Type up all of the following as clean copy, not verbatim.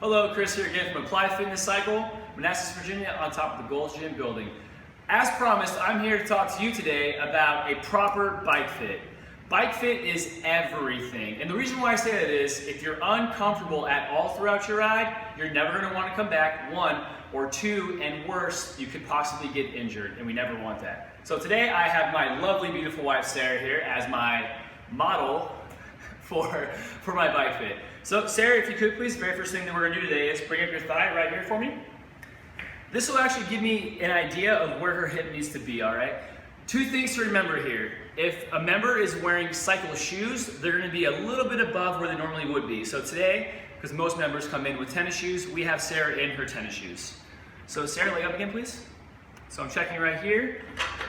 Hello, Chris here again from Applied Fitness Cycle, Manassas, Virginia, on top of the Gold's Gym building. As promised, I'm here to talk to you today about a proper bike fit. Bike fit is everything. And the reason why I say that is, if you're uncomfortable at all throughout your ride, you're never gonna want to come back, one, or two, and worse, you could possibly get injured, and we never want that. So today I have my lovely, beautiful wife, Sarah, here as my model for my bike fit. So Sarah, if you could please, the very first thing that we're gonna do today is bring up your thigh right here for me. This will actually give me an idea of where her hip needs to be, all right? Two things to remember here. If a member is wearing cycle shoes, they're gonna be a little bit above where they normally would be. So today, because most members come in with tennis shoes, we have Sarah in her tennis shoes. So Sarah, leg up again, please. So I'm checking right here,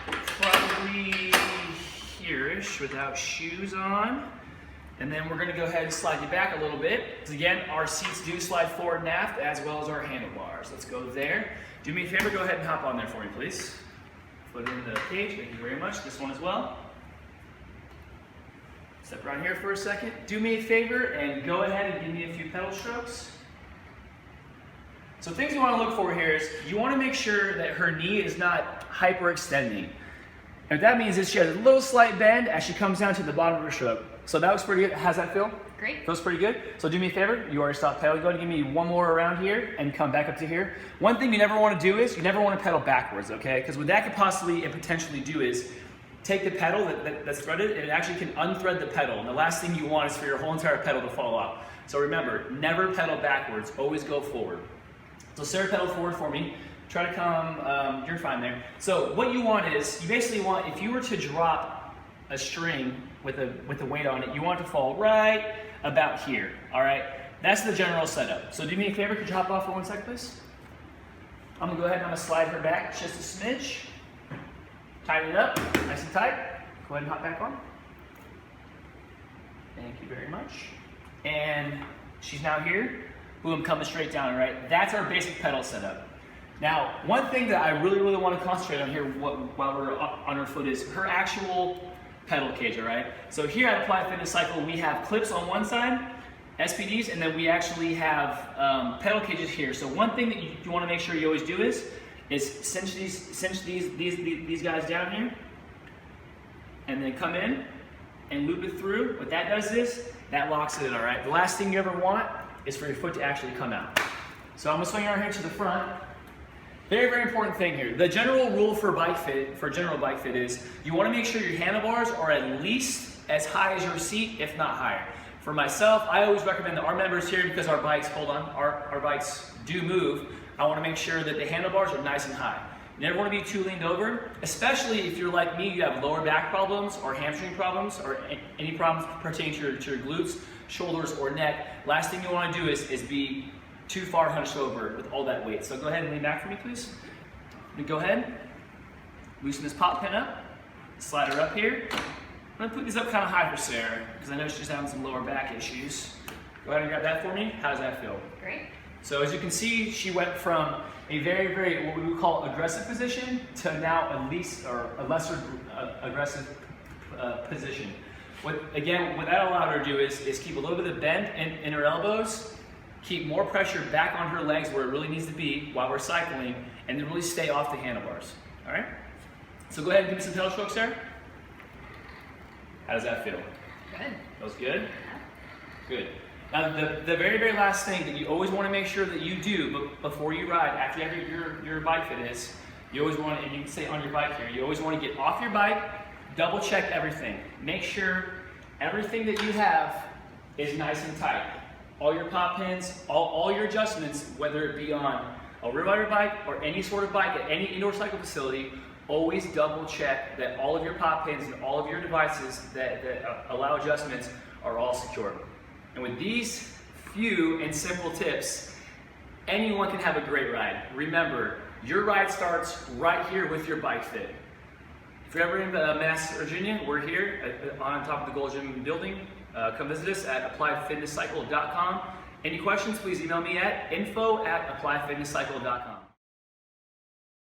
probably here-ish without shoes on. And then we're gonna go ahead and slide you back a little bit. Because again, our seats do slide forward and aft as well as our handlebars. Let's go there. Do me a favor, go ahead and hop on there for me, please. Put in the cage, thank you very much. This one as well. Step around here for a second. Do me a favor and go ahead and give me a few pedal strokes. So things you wanna look for here is, you wanna make sure that her knee is not hyperextending. And what that means is she has a little slight bend as she comes down to the bottom of her stroke. So that looks pretty good. How's that feel? Great. Feels pretty good. So do me a favor, you already stopped pedaling. Go ahead and give me one more around here and come back up to here. One thing you never want to do is, you never want to pedal backwards, okay? Because what that could possibly and potentially do is take the pedal that's threaded and it actually can unthread the pedal. And the last thing you want is for your whole entire pedal to fall off. So remember, never pedal backwards, always go forward. So Sarah, pedal forward for me. Try to come, you're fine there. So what you want is, you basically want, if you were to drop a string with a weight on it, you want it to fall right about here, all right? That's the general setup. So do me a favor, could you hop off for 1 second, please? I'm gonna go ahead and I'm gonna slide her back just a smidge. Tighten it up, nice and tight. Go ahead and hop back on. Thank you very much. And she's now here. Boom, coming straight down, all right? That's our basic pedal setup. Now, one thing that I really want to concentrate on here while we're on her foot is her actual pedal cage, all right? So here at Applied Fitness Cycle, we have clips on one side, SPDs, and then we actually have pedal cages here. So one thing that you want to make sure you always do is cinch these guys down here, and then come in and loop it through. What that does is, that locks it in, all right? The last thing you ever want is for your foot to actually come out. So I'm gonna swing her here to the front. Very important thing here. The general rule for general bike fit is, you want to make sure your handlebars are at least as high as your seat, if not higher. For myself, I always recommend that our members here, because our bikes, our bikes do move, I want to make sure that the handlebars are nice and high. You never want to be too leaned over, especially if you're like me, you have lower back problems or hamstring problems or any problems pertaining to your glutes, shoulders, or neck. Last thing you want to do is be too far hunched over with all that weight. So go ahead and lean back for me, please. And go ahead, loosen this pop pin up, slide her up here. I'm gonna put these up kind of high for Sarah, because I know she's having some lower back issues. Go ahead and grab that for me. How does that feel? Great. So as you can see, she went from a very, what we would call aggressive position to now a lesser aggressive position. What that allowed her to do is keep a little bit of bend in her elbows, keep more pressure back on her legs where it really needs to be while we're cycling, and then really stay off the handlebars, all right? So go ahead and give me some pedal strokes, Sarah. How does that feel? Good. Feels good? Good. Now the very last thing that you always want to make sure that you do before you ride, after you have your bike fit is, you always want to, and you can say on your bike here, you always want to get off your bike, double check everything. Make sure everything that you have is nice and tight. All your pop pins, all your adjustments, whether it be on a rear rider bike or any sort of bike at any indoor cycle facility, always double check that all of your pop pins and all of your devices that allow adjustments are all secure. And with these few and simple tips, anyone can have a great ride. Remember, your ride starts right here with your bike fit. If you're ever in Manassas, Virginia, we're here on top of the Gold's Gym building. Come visit us at appliedfitnesscycle.com. Any questions, please email me at info@appliedfitnesscycle.com.